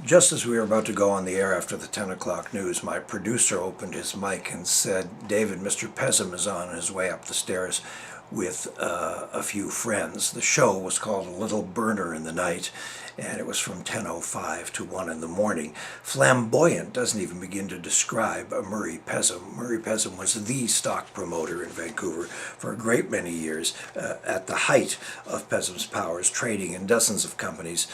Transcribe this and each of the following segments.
Just as we were about to go on the air after the 10 o'clock news, my producer opened his mic and said, "David, Mr. Pessim is on his way up the stairs with a few friends." The show was called A Little Burner in the Night, and it was from 10:05 to 1 in the morning. Flamboyant doesn't even begin to describe Murray Pessim. Murray Pessim was the stock promoter in Vancouver for a great many years, at the height of Pessim's powers, trading in dozens of companies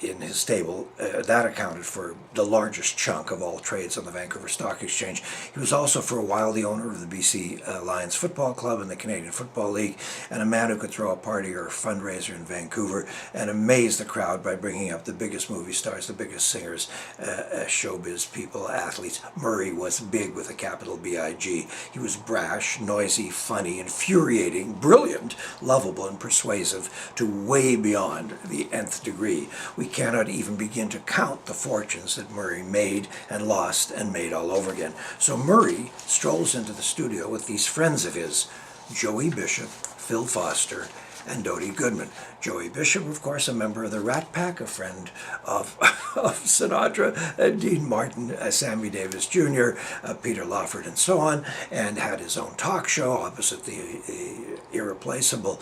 in his stable. That accounted for the largest chunk of all trades on the Vancouver Stock Exchange. He was also for a while the owner of the BC Lions Football Club and the Canadian Football League, and a man who could throw a party or a fundraiser in Vancouver and amaze the crowd by bringing up the biggest movie stars, the biggest singers, showbiz people, athletes. Murray was big with a capital B-I-G. He was brash, noisy, funny, infuriating, brilliant, lovable, and persuasive to way beyond the nth degree. We cannot even begin to count the fortunes that Murray made and lost and made all over again. So Murray strolls into the studio with these friends of his, Joey Bishop, Phil Foster, and Dodie Goodman. Joey Bishop, of course, a member of the Rat Pack, a friend of Sinatra, Dean Martin, Sammy Davis Jr., Peter Lawford, and so on, and had his own talk show opposite the irreplaceable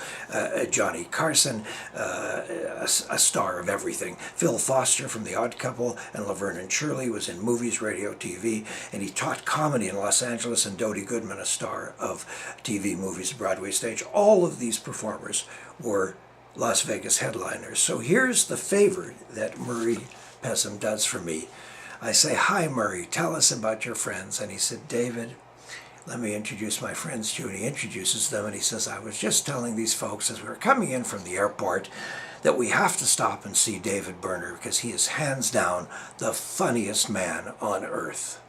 Johnny Carson, a star of everything. Phil Foster from The Odd Couple and Laverne and Shirley was in movies, radio, TV, and he taught comedy in Los Angeles, and Dodie Goodman, a star of TV, movies, Broadway stage. All of these performers were Las Vegas headliners. So here's the favor that Murray Pessim does for me. I say, "Hi, Murray, tell us about your friends." And he said, "David, let me introduce my friends to you." And he introduces them, and he says, "I was just telling these folks as we were coming in from the airport that we have to stop and see David Berner because he is hands down the funniest man on earth."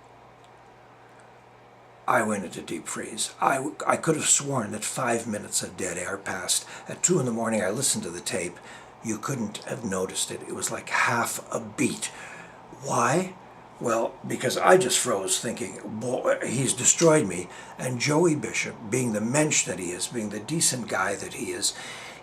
I went into deep freeze. I could have sworn that 5 minutes of dead air passed. At 2 in the morning, I listened to the tape. You couldn't have noticed it. It was like half a beat. Why? Well, because I just froze thinking, boy, he's destroyed me. And Joey Bishop, being the mensch that he is, being the decent guy that he is,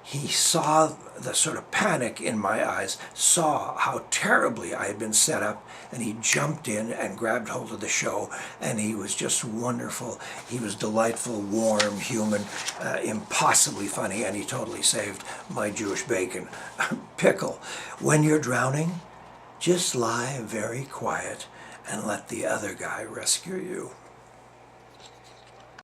he saw the sort of panic in my eyes, saw how terribly I had been set up, and he jumped in and grabbed hold of the show, and he was just wonderful. He was delightful, warm, human, impossibly funny, and he totally saved my Jewish bacon. Pickle, when you're drowning, just lie very quiet and let the other guy rescue you.